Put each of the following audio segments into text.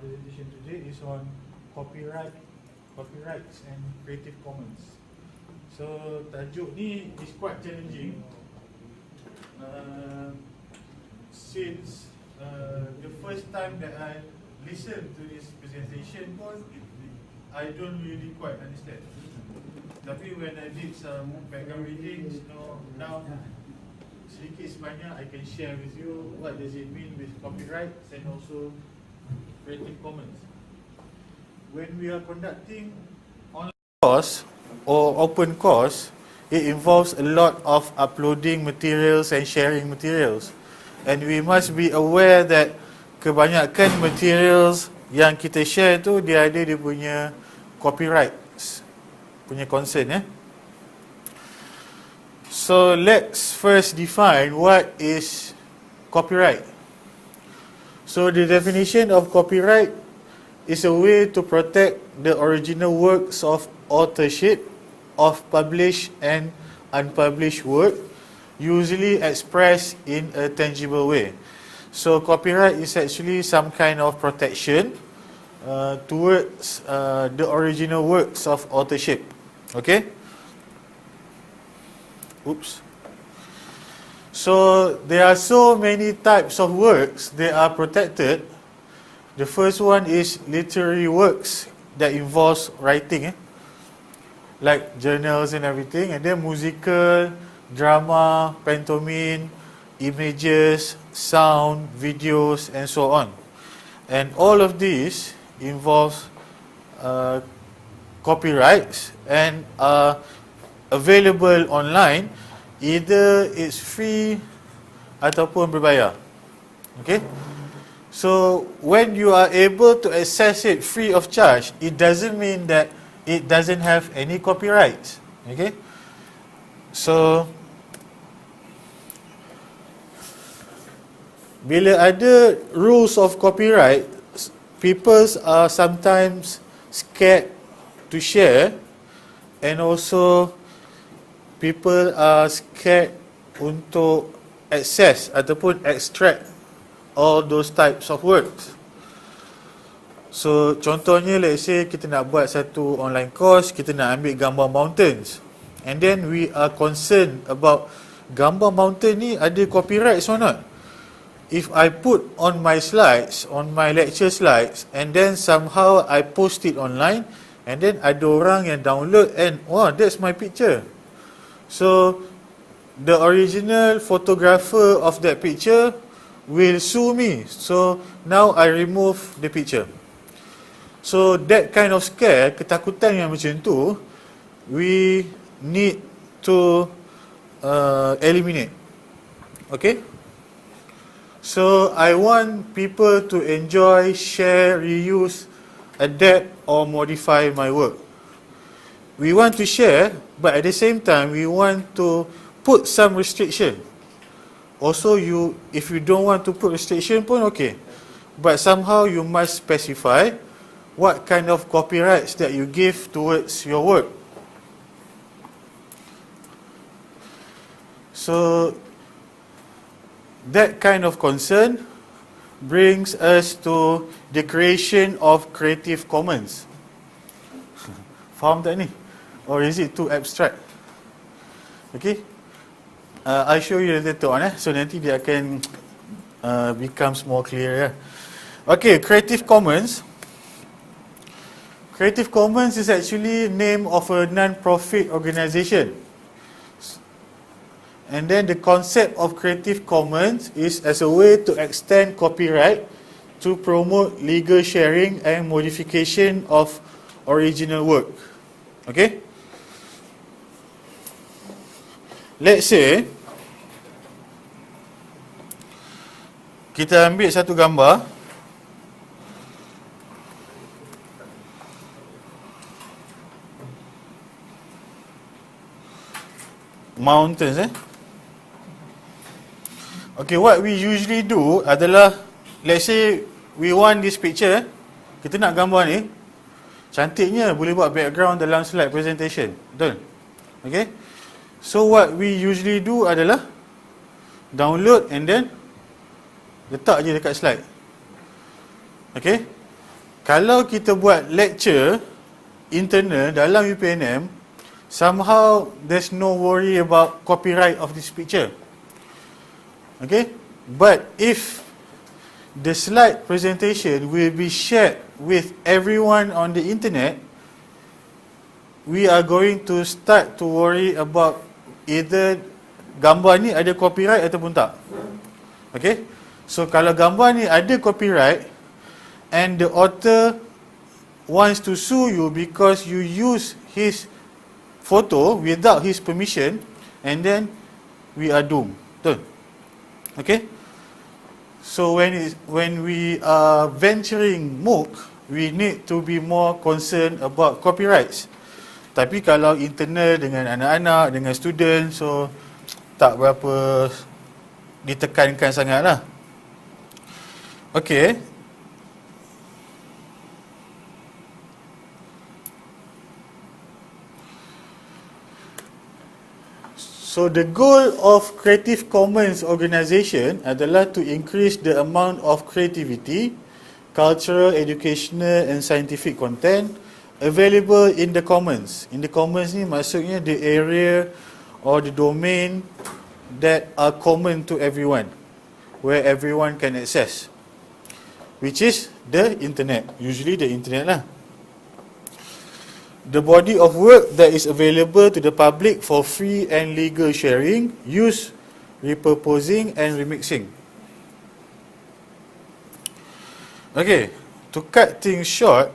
presentation today is on copyrights and Creative Commons. So tajuk ni is quite challenging since the first time that I listened to this presentation pun I don't really quite understand. Tapi when I did some background readings, now sedikit sebanyak I can share with you what does it mean with copyrights and also Creative Commons. When we are conducting online course or open course, it involves a lot of uploading materials and sharing materials, and we must be aware that kebanyakan materials yang kita share tu dia ada dia punya copyrights punya concern. So let's first define what is copyright. So the definition of copyright is a way to protect the original works of authorship of published and unpublished work, usually expressed in a tangible way. So copyright is actually some kind of protection towards the original works of authorship. Okay? Oops. So there are so many types of works that are protected. The first one is literary works that involves writing, like journals and everything, and then musical, drama, pantomime, images, sound, videos, and so on. And all of these involves copyrights and are available online, either it's free ataupun berbayar. Okay? So when you are able to access it free of charge, it doesn't mean that it doesn't have any copyrights. Okay? So bila ada rules of copyright, people are sometimes scared to share, and also people are scared untuk access ataupun extract all those types of works. So contohnya, let's say kita nak buat satu online course, kita nak ambil gambar mountains, and then we are concerned about gambar mountain ni ada copyright or not. If I put on my slides, on my lecture slides, and then somehow I post it online, and then ada orang yang download and wow, that's my picture. So the original photographer of that picture will sue me. So now I remove the picture. So that kind of scare, ketakutan yang macam tu, we need to eliminate. Okay? So I want people to enjoy, share, reuse, adapt or modify my work. We want to share, but at the same time we want to put some restriction. Also, if you don't want to put restriction pun okay, but somehow you must specify what kind of copyrights that you give towards your work. So that kind of concern brings us to the creation of Creative Commons. Faham tak ni? Or is it too abstract? Okay, I'll show you later on. So nanti dia akan becomes more clear. Okay, Creative Commons. Creative Commons is actually name of a non-profit organisation. And then the concept of Creative Commons is as a way to extend copyright to promote legal sharing and modification of original work. Okay? Let's say kita ambil satu gambar, mountains. Okay, what we usually do adalah, let's say we want this picture, kita nak gambar ni cantiknya, boleh buat background dalam slide presentation, betul? Okay, so what we usually do adalah download and then letak je dekat slide. Okay, Kalau kita buat lecture internal dalam UPNM, somehow there's no worry about copyright of this picture. Okay? But if the slide presentation will be shared with everyone on the internet, we are going to start to worry about either gambar ni ada copyright ataupun tak. Okay? So kalau gambar ni ada copyright and the author wants to sue you because you use his photo without his permission, and then we are doomed. Betul? Okay? So when we are venturing MOOC, we need to be more concerned about copyrights. Tapi kalau internal dengan anak-anak, dengan student, so tak berapa ditekankan sangat lah. Okay. So the goal of Creative Commons organisation adalah to increase the amount of creativity, cultural, educational and scientific content available in the commons. In the commons ni maksudnya the area or the domain that are common to everyone, where everyone can access, which is the internet, usually the internet lah. The body of work that is available to the public for free and legal sharing, use, repurposing and remixing. Okay, to cut things short,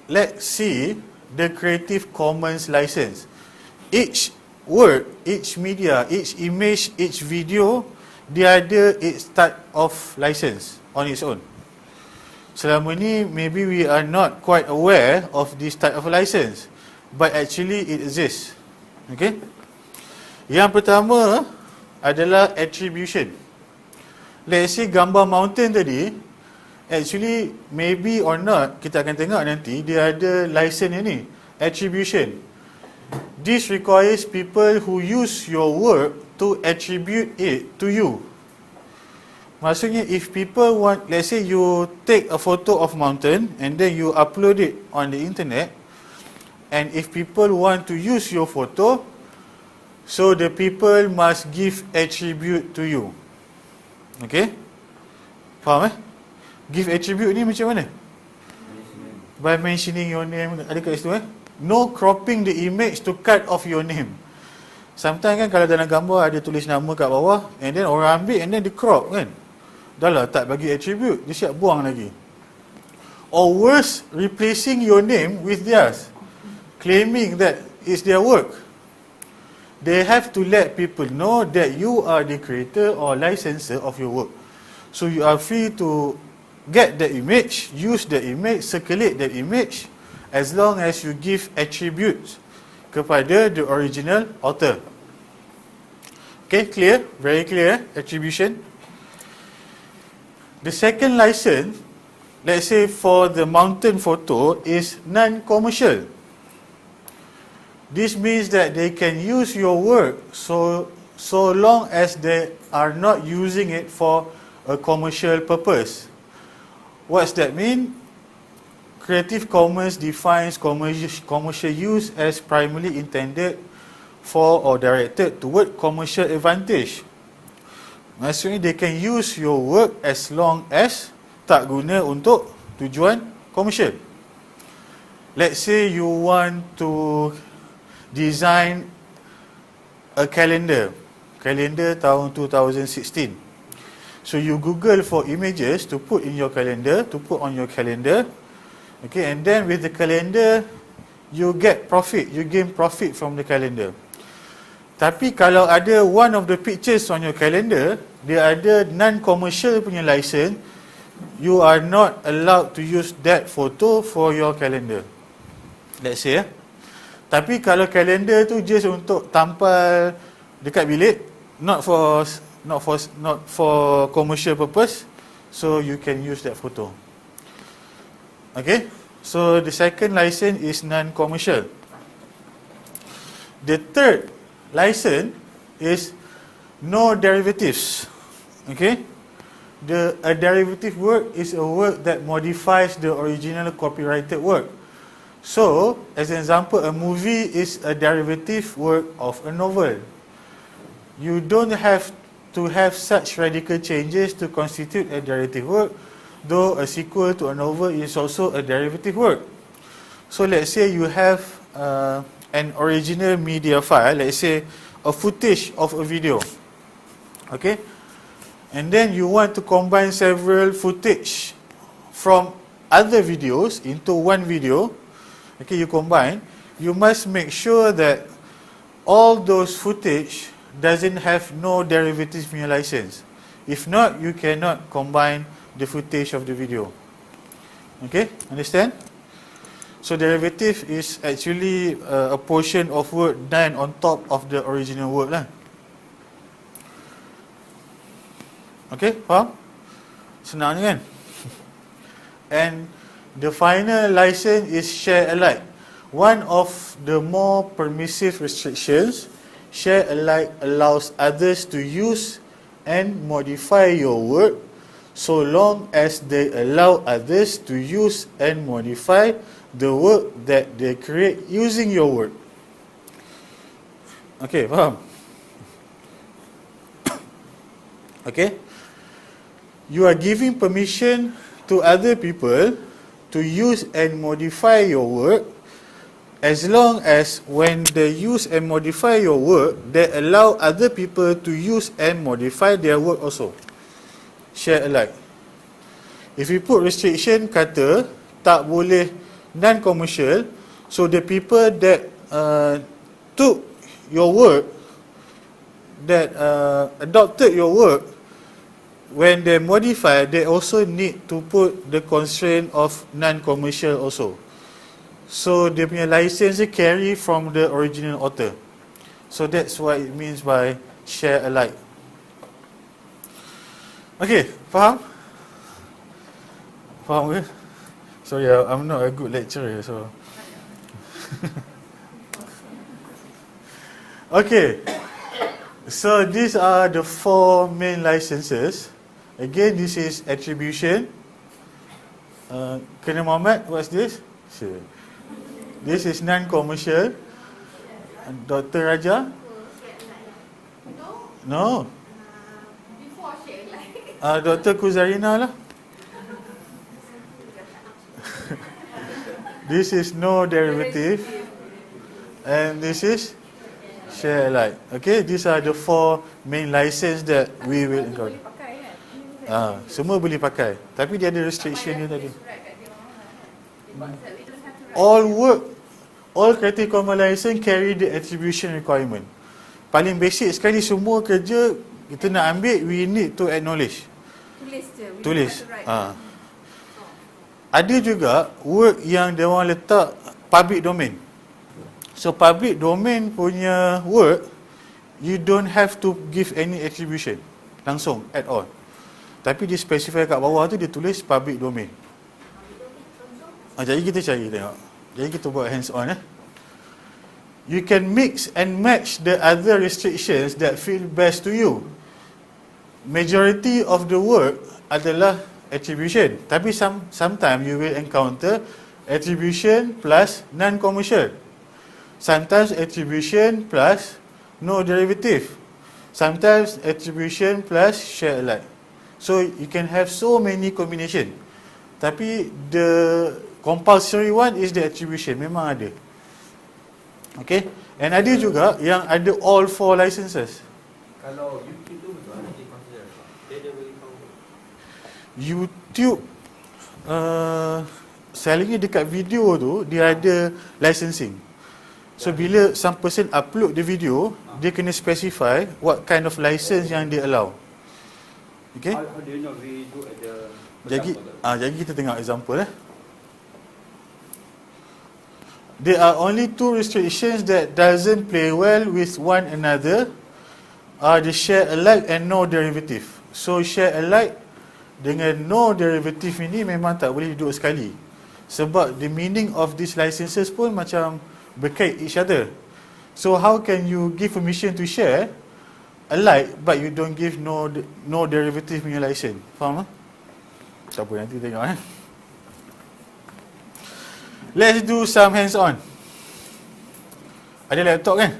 let's see the Creative Commons license. Each work, each media, each image, each video, dia ada its type of license on its own. Selama ni, maybe we are not quite aware of this type of license, but actually it exists. Okay? Yang pertama adalah attribution. Let's say gambar mountain tadi, actually maybe or not, kita akan tengok nanti, dia ada license ni, attribution. This requires people who use your work to attribute it to you. Maksudnya, if people want, let's say you take a photo of mountain and then you upload it on the internet, and if people want to use your photo, so the people must give attribute to you. Okay? Faham Give attribute ni macam mana? By mentioning your name, ada kat situ No cropping the image to cut off your name. Sometimes kan kalau dalam gambar ada tulis nama kat bawah, and then orang ambil and then di crop kan. Dah lah tak bagi attribute, dia siap buang lagi. Or worse, replacing your name with theirs, claiming that it's their work. They have to let people know that you are the creator or licensor of your work. So you are free to get the image, use the image, circulate the image, as long as you give attributes kepada the original author. Okay, clear? Very clear, attribution. The second license, let's say for the mountain photo, is non-commercial. This means that they can use your work so long as they are not using it for a commercial purpose. What's that mean? Creative Commons defines commercial use as primarily intended for or directed toward commercial advantage. Maksudnya they can use your work as long as tak guna untuk tujuan komersial. Let's say you want to design a calendar tahun 2016. So you Google for images to put in your calendar, to put on your calendar. Okay, and then with the calendar, you get profit, you gain profit from the calendar. Tapi kalau ada one of the pictures on your calendar, dia ada non-commercial punya license, you are not allowed to use that photo for your calendar. Let's say Tapi kalau kalender tu just untuk tampal dekat bilik, not for commercial purpose, so you can use that photo. Okay, so the second license is non-commercial. The third license is no derivatives. Okay, a derivative work is a work that modifies the original copyrighted work. So, as an example, a movie is a derivative work of a novel. You don't have to have such radical changes to constitute a derivative work, though a sequel to a novel is also a derivative work. So let's say you have an original media file, let's say a footage of a video, okay? And then you want to combine several footage from other videos into one video, okay, you combine, you must make sure that all those footage doesn't have no derivatives in your license. If not, you cannot combine the footage of the video. Okay, understand? So derivative is actually a portion of work done on top of the original work lah. Okay, faham? Senang kan? And the final license is share alike. One of the more permissive restrictions, share alike allows others to use and modify your work so long as they allow others to use and modify the work that they create using your work. Okay, faham? Okay? You are giving permission to other people to use and modify your work as long as when they use and modify your work, they allow other people to use and modify their work also. Share alike. If you put restriction kata tak boleh non-commercial, so the people that took your work, that adopted your work, when they modify, they also need to put the constraint of non-commercial also. So dia punya license carry from the original author. So that's what it means by share alike. Okay, faham? Faham ke? Sorry, I'm not a good lecturer, so. Okay, so these are the 4 main licenses. Again, this is attribution. Kena Muhammad, what's this? Sure. This is non-commercial. Dr. Raja? No. Dr. Kuzarina lah. This is no derivative. And this is share alike. Okay, these are the 4 main license that we will encounter. Semua boleh pakai. Tapi dia ada restriction dia tadi. All creative commons license carry the attribution requirement. Paling basic sekali, semua kerja kita nak ambil, we need to acknowledge. Tulis. Ada juga work yang dia orang letak public domain. So public domain punya work, you don't have to give any attribution langsung at all. Tapi dia specify kat bawah tu, dia tulis public domain. Jadi kita cari tengok. Jadi kita buat hands on . You can mix and match the other restrictions that feel best to you. Majority of the work adalah attribution. Tapi sometimes you will encounter attribution plus non-commercial. Sometimes attribution plus no derivative. Sometimes attribution plus share alike. So you can have so many combination. Tapi the compulsory one is the attribution. Memang ada. Okay. And ada juga yang ada all 4 licenses. Kalau YouTube tu betul ada consider. Dia boleh tahu. YouTube sellingnya dekat video tu dia ada licensing. So bila some person upload the video, dia kena specify what kind of license yang dia allow. Okay? How do you know we do at the jadi kita tengok example . There are only 2 restrictions that doesn't play well with one another, are the share alike and no derivative. So share alike dengan no derivative ini memang tak boleh duduk sekali. Sebab the meaning of these licenses pun macam berkait each other. So how can you give permission to share alike but you don't give no derivative punya license. Faham tak? Tak apa, nanti tengok Let's do some hands on. Ada laptop kan?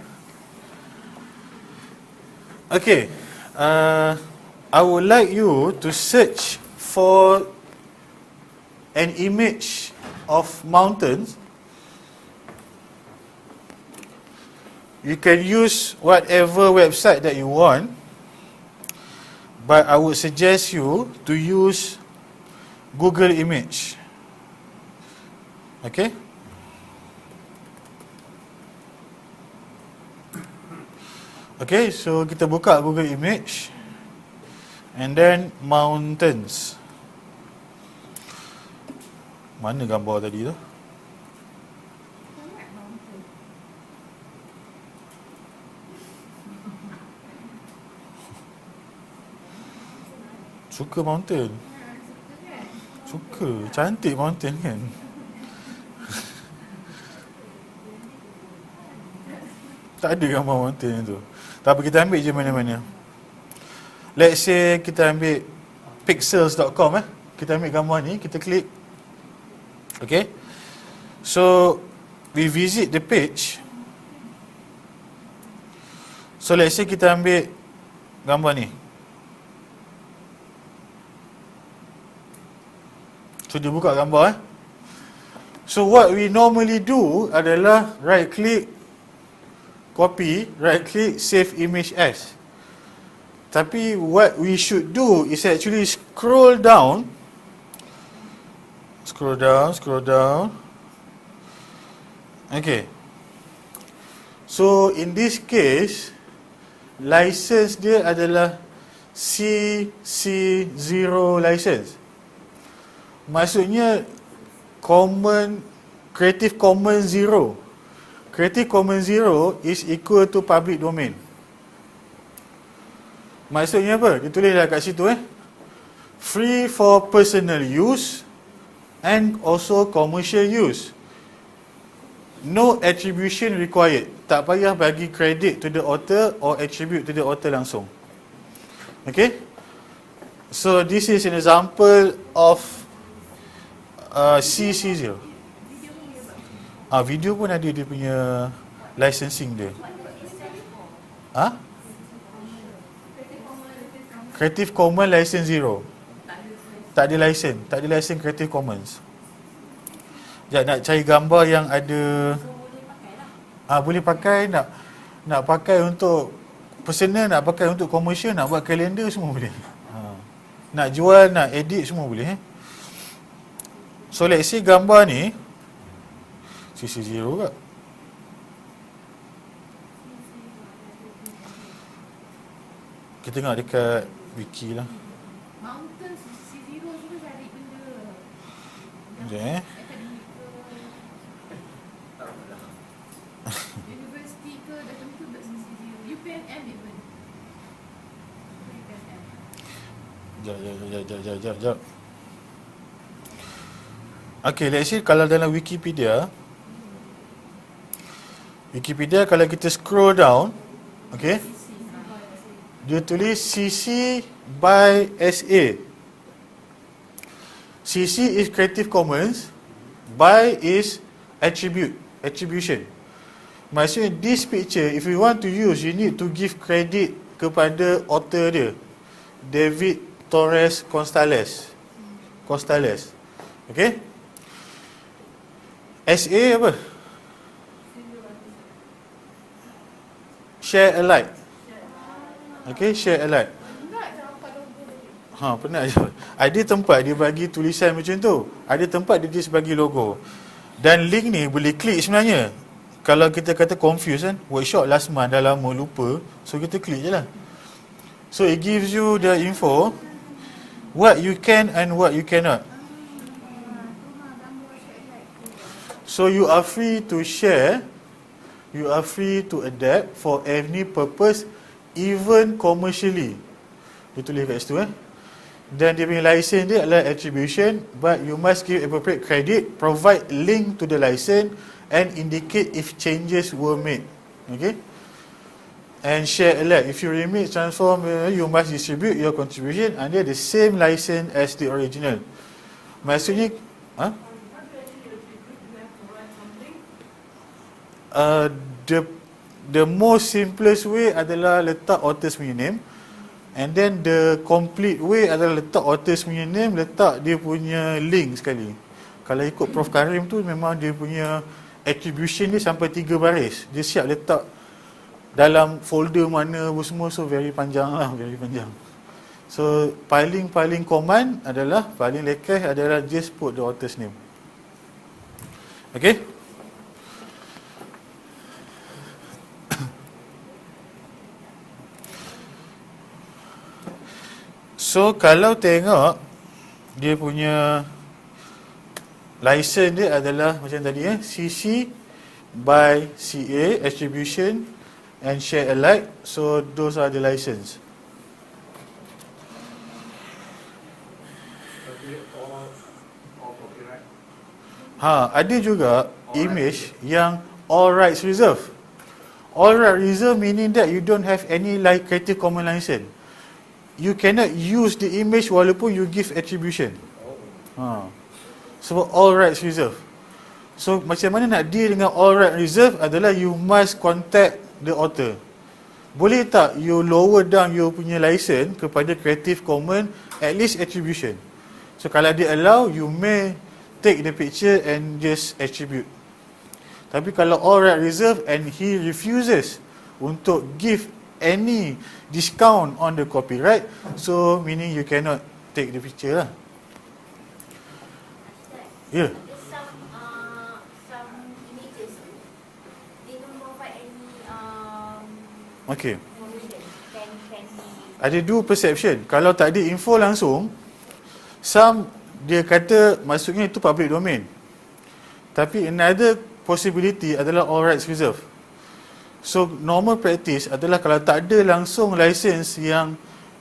Okay, I would like you to search for an image of mountains. You can use whatever website that you want, but I would suggest you to use Google Image. Okay? Okay, so kita buka Google Image and then mountains. Mana gambar tadi tu? Suka mountain? Suka, cantik mountain kan? Tak ada gambar mountain tu. Tapi kita ambil je mana-mana. Let's say kita ambil pixels.com Kita ambil gambar ni, kita klik. Okay. So we visit the page. So let's say kita ambil gambar ni. So dia buka gambar So what we normally do adalah right click, copy, right click, save image as. Tapi what we should do is actually scroll down. Okay. So in this case, license dia adalah CC0 license. Maksudnya Creative Commons 0. Creative Commons 0 is equal to public domain. Maksudnya apa? Dia tulislah kat situ free for personal use and also commercial use. No attribution required. Tak payah bagi credit to the author or attribute to the author langsung. Okay? So this is an example of CC0. Video pun ada dia punya licensing dia. Creative Commons license 0. Tak ada license Creative Commons. Sekejap, nak cari gambar yang ada. Boleh pakai, nak pakai untuk personal, nak pakai untuk commercial, nak buat kalender semua boleh. Nak jual, nak edit semua boleh. So let's say gambar ni CC0 ke? Kita tengok dekat wiki lah. Mountain CC0 juga cari benda. Sekejap University ke dah tentu tak CC0. UPNM even. Sekejap. Okay, let's say kalau dalam Wikipedia, kalau kita scroll down, okay, dia tulis CC by SA. CC is Creative Commons, by is attribution. Maksudnya this picture, if you want to use, you need to give credit kepada author dia, David Torres Constales. Okay? SA apa? Share alike. Okay, share alike. Pernah je. Ada tempat dia bagi tulisan macam tu. Ada tempat dia just bagi logo. Dan link ni boleh klik sebenarnya. Kalau kita kata confused kan, workshop last month dah lama lupa, so kita klik je lah. So it gives you the info what you can and what you cannot. So you are free to share, you are free to adapt for any purpose, even commercially. Dia tulis kat situ Dan dia punya license dia adalah attribution, but you must give appropriate credit, provide link to the license and indicate if changes were made. Okay? and share alike. If you remix, transform, you must distribute your contribution under the same license as the original. Maksudnya, huh? The most simplest way adalah letak author's punya name, and then the complete way adalah letak author's punya name, letak dia punya link sekali. Kalau ikut Prof Karim tu memang dia punya attribution dia sampai 3 baris. Dia siap letak dalam folder mana apa semua, so very panjang lah, very panjang. So paling common adalah, paling lekeh adalah just put the author's name. Okay? So kalau tengok dia punya license dia adalah macam tadi CC by CA, attribution and share alike. So those are the license. Ada juga image yang all rights reserved. All rights reserved meaning that you don't have any like Creative Commons license. You cannot use the image walaupun you give attribution. So all rights reserved. So macam mana nak deal dengan all rights reserved adalah you must contact the author. Boleh tak you lower down you punya license kepada Creative Commons at least attribution. So kalau dia allow, you may take the picture and just attribute. Tapi kalau all rights reserved and he refuses untuk give any discount on the copyright, so meaning you cannot take the picture lah. Yeah. Some images they don't provide any okay. Ada dua perception. Kalau tak ada info langsung, some dia kata maksudnya itu public domain. Tapi another possibility adalah all rights reserved. So normal practice adalah kalau tak ada langsung license yang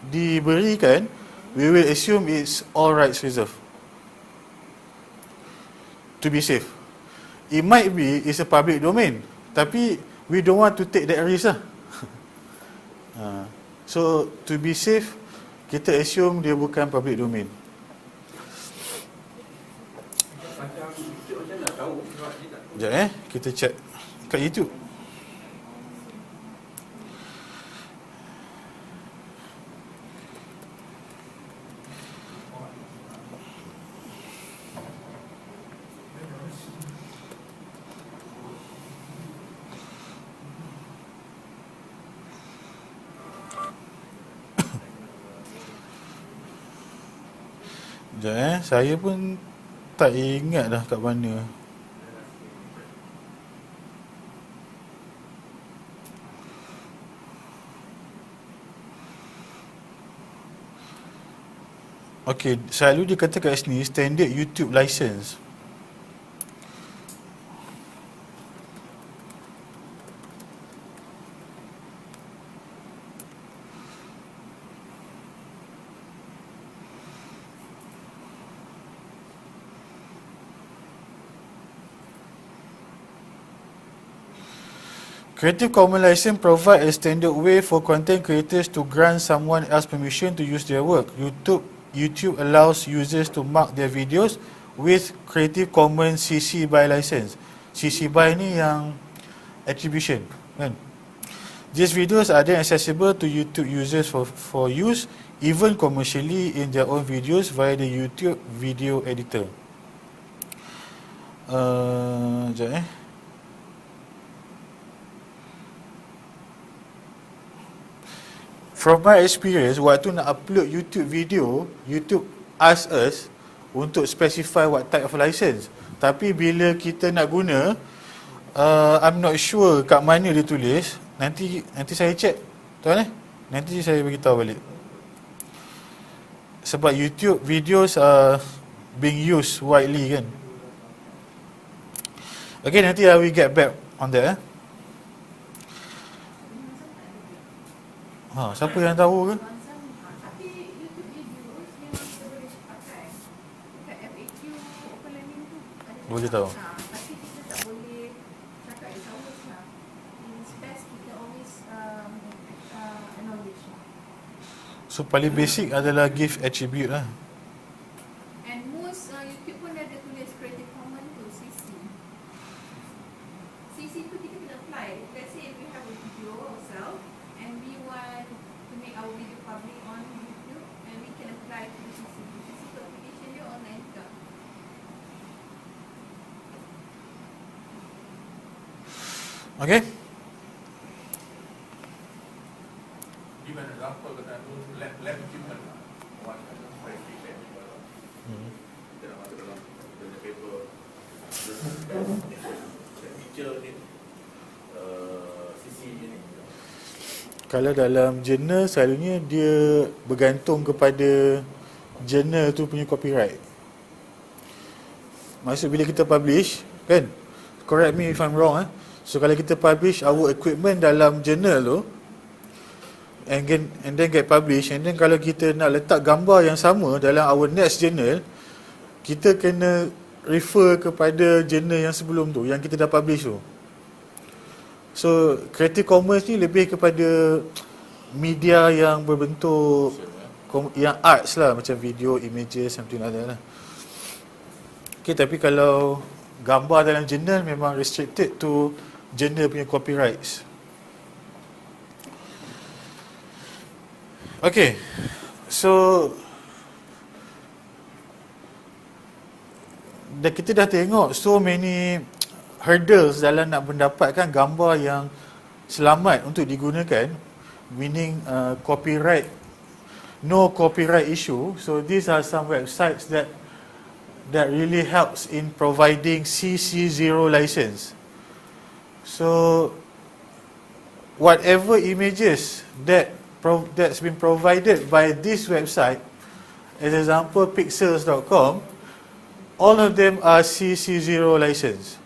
diberikan, we will assume it's all rights reserved to be safe. It might be it's a public domain, tapi we don't want to take that risk lah. So to be safe, kita assume dia bukan public domain. Sekejap kita check kat YouTube. Sekejap saya pun tak ingat dah kat mana. Okey, selalu dia kata kat sini standard YouTube license. Creative Commons license provide a standard way for content creators to grant someone else permission to use their work. YouTube allows users to mark their videos with Creative Commons CC BY license. CC BY ni yang attribution, kan? These videos are then accessible to YouTube users for use even commercially in their own videos via the YouTube video editor. Sekejap From my experience, waktu nak upload YouTube video, YouTube ask us untuk specify what type of license. Tapi bila kita nak guna, I'm not sure kat mana dia tulis. Nanti saya check, tuan nanti saya beritahu balik. Sebab YouTube videos are being used widely, kan. Okay, nanti I will get back on that. Siapa yang tahu ke? Tapi YouTube videos yang kita boleh pakai kat FAQ open learning tu ada. Boleh tahu. Tapi kita tak boleh cakap it's ours lah. In space kita always So paling basic adalah give attribute lah. And most YouTube pun ada tulis Creative Commons tu, CC. CC tu kita kena apply. Let's say if we have a video ourselves and we want to make our video public on YouTube, and we can apply to CC. CC tu application dia online juga. Okay? Give an example kata tu lab equipment lah. One kata five feet lab equipment. Kita nak masuk dalam kita punya paper. Feature ni CC ni. Kalau dalam jurnal selalunya dia bergantung kepada jurnal tu punya copyright. Maksud bila kita publish, kan? Correct me if I'm wrong. So kalau kita publish our equipment dalam jurnal tu, and then get published, and then kalau kita nak letak gambar yang sama dalam our next journal, kita kena refer kepada jurnal yang sebelum tu, yang kita dah publish tu. So Creative Commons ni lebih kepada media yang berbentuk yang arts lah, macam video, images, something like that lah. Okay, tapi kalau gambar dalam jurnal memang restricted to jurnal punya copyrights. Okay, so kita dah tengok so many hurdles dalam nak mendapatkan gambar yang selamat untuk digunakan, meaning copyright, no copyright issue. So these are some websites that really helps in providing CC0 license. So whatever images that's been provided by this website, as example pixels.com, all of them are CC0 license.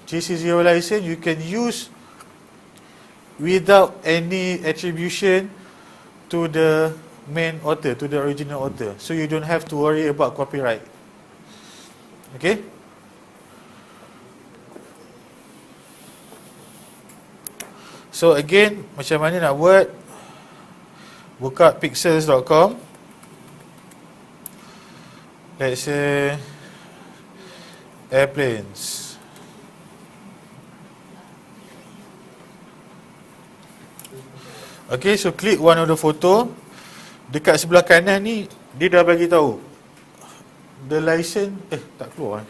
CC0 license you can use without any attribution to the main author, to the original author. So you don't have to worry about copyright. Okay? So again, macam mana nak buat? Buka pixels.com. Let's say airplanes. Okay, so click one of the photo. Dekat sebelah kanan ni dia dah bagi tahu the license tak keluar.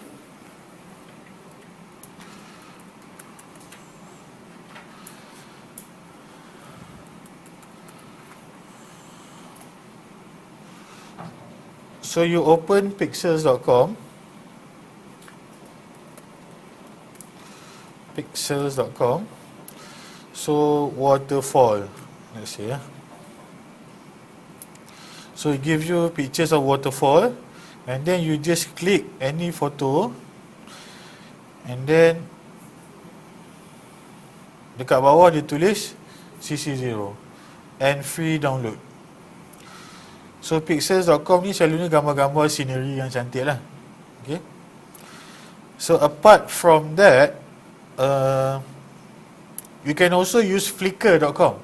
So you open pixels.com. Pixels.com. So waterfall, let's see. So it gives you pictures of waterfall, and then you just click any photo, and then dekat bawah dia tulis CC0 and free download. So pixels.com ni selalunya gambar-gambar scenery yang cantik lah. Okay. So apart from that, you can also use flickr.com.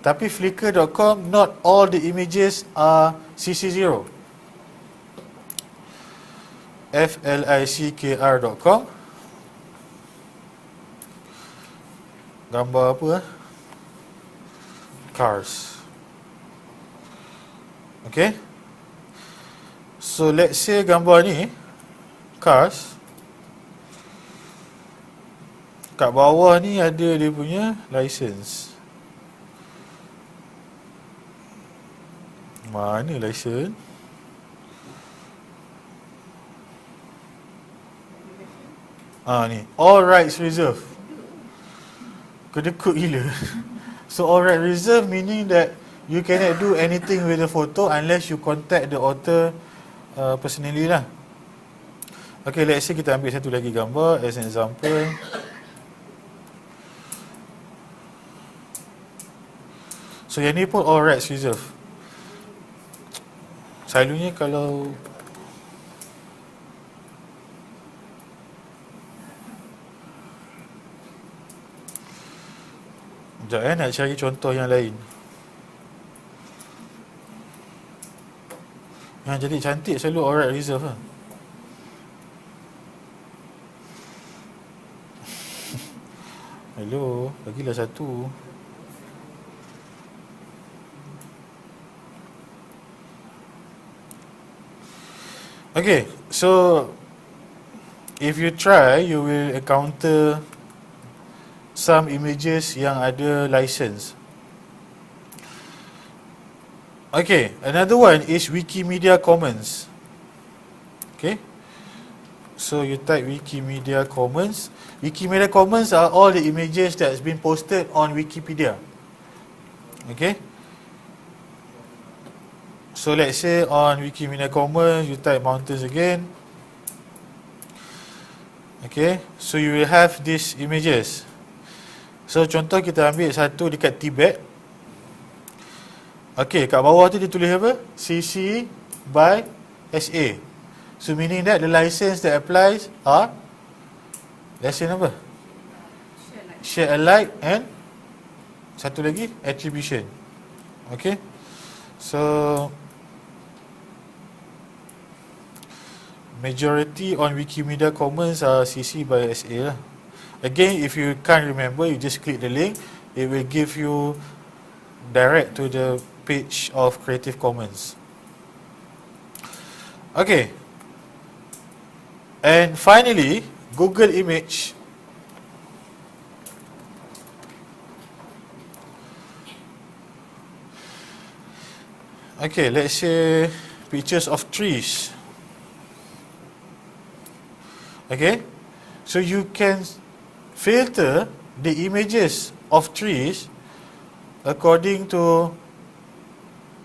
Tapi flickr.com, not all the images are CC0. flickr.com. Gambar apa? Cars. Okay. So let's say gambar ni cars. Kat bawah ni ada dia punya license. Mana license? Ni all rights reserved. Kedekut gila. So all rights reserved meaning that you cannot do anything with the photo unless you contact the author personally lah. Okay, let's say kita ambil satu lagi gambar as an example. So yang ni pun all rights reserved. Selalunya kalau sekejap nak cari contoh yang lain. Yang jadi cantik selalu alright reserve lah. Hello, bagilah satu. Okay, so if you try, you will encounter some images yang ada license. Okay, another one is Wikimedia Commons. Okay, so you type Wikimedia Commons. Wikimedia Commons are all the images that's been posted on Wikipedia. Okay, so let's say on Wikimedia Commons you type mountains again. Okay, so you will have these images. So contoh kita ambil satu dekat Tibet. Okay, kat bawah tu dia tulis apa? CC by SA. So meaning that the license that applies are license apa? Share alike and satu lagi attribution. Okay, so majority on Wikimedia Commons are CC by SA lah. Again, if you can't remember, you just click the link. It will give you direct to the page of Creative Commons. Okay, and finally Google Image. Okay, let's say pictures of trees. Okay, so you can filter the images of trees according to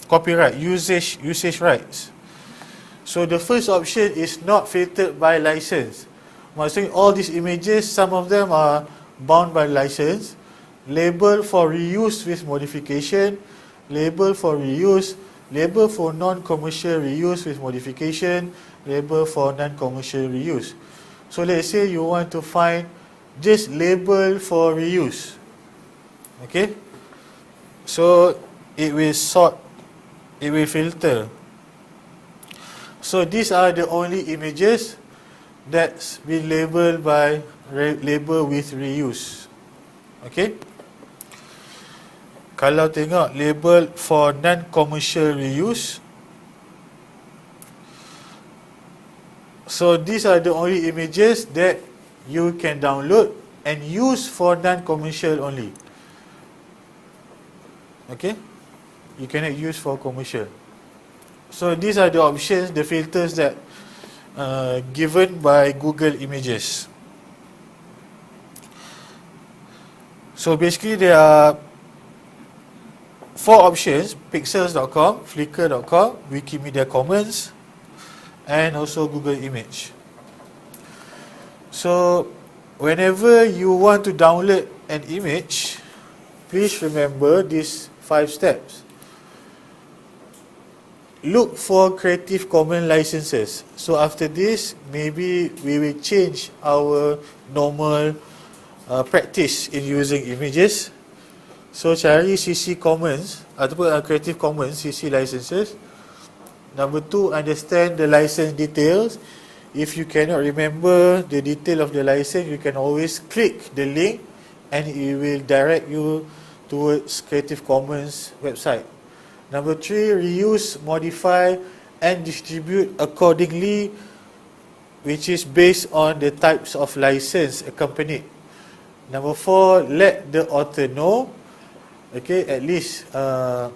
copyright, usage rights. So the first option is not filtered by license. Maksudnya all these images, some of them are bound by license, label for reuse with modification, label for reuse, label for non-commercial reuse with modification, label for non-commercial reuse. So let's say you want to find just label for reuse. Okay, so it will sort, it will filter. So these are the only images that's been labeled by label with reuse. Okay, kalau tengok label for non-commercial reuse, so these are the only images that you can download and use for non-commercial only. Okay, you cannot use for commercial. So these are the options, the filters that given by Google Images. So basically there are 4 options: pixels.com, flickr.com, Wikimedia Commons, and also Google Image. So whenever you want to download an image, please remember these 5 steps. Look for Creative Commons licenses. So after this, maybe we will change our normal practice in using images. So cari CC Commons ataupun Creative Commons CC licenses. Number 2, understand the license details. If you cannot remember the detail of the license, you can always click the link and it will direct you towards Creative Commons website. Number 3, reuse, modify and distribute accordingly, which is based on the types of license accompanied. Number 4, let the author know. Okay, at least let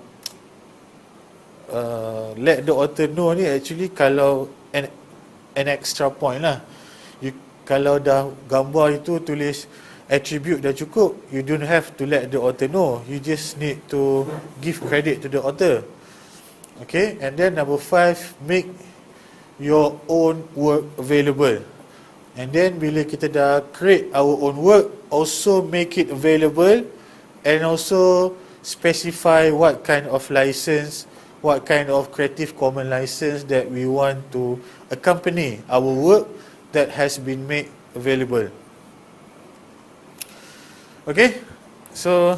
the author know ni actually kalau an extra point lah. Kalau dah gambar itu tulis attribute dah cukup, you don't have to let the author know. You just need to give credit to the author. Okay, and then number 5, make your own work available. And then bila kita dah create our own work, also make it available and also specify what kind of license, what kind of Creative Commons license that we want to accompany our work that has been made available. Okay, so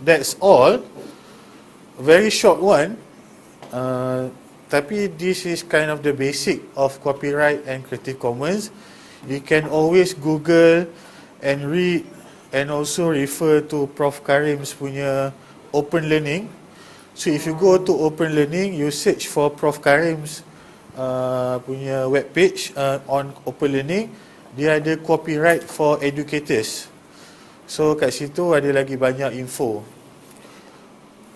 that's all. A very short one. Tapi this is kind of the basic of copyright and Creative Commons. You can always Google and read and also refer to Prof Karim's punya Open Learning. So if you go to Open Learning, you search for Prof Karim's punya webpage on Open Learning, dia ada copyright for educators. So kat situ ada lagi banyak info.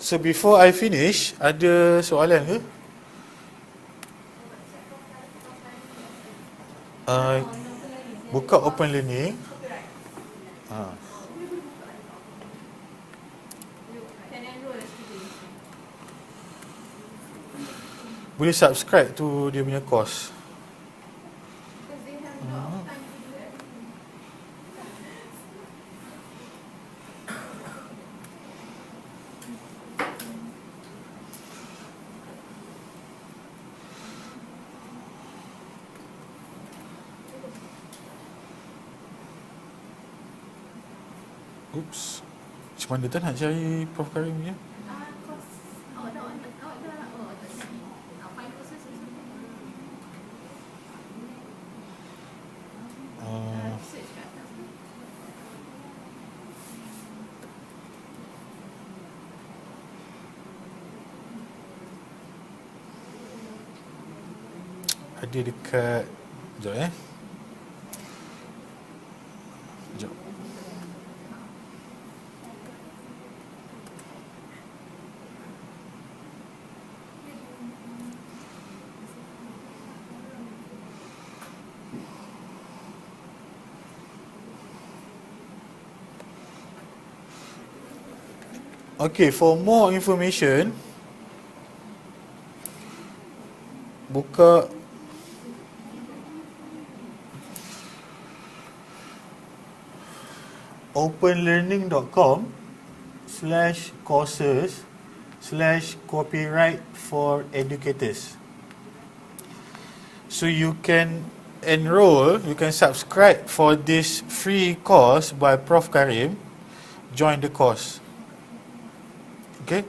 So before I finish, ada soalan ke? Buka Open Learning. Boleh subscribe tu dia punya course. Oops. Macam mana tu nak cari Prof Karim punya? Ada dekat, sekejap sekejap. Okay, for more information, buka openlearning.com/courses/copyright for educators. So you can enroll, you can subscribe for this free course by Prof Karim. Join the course. Okay.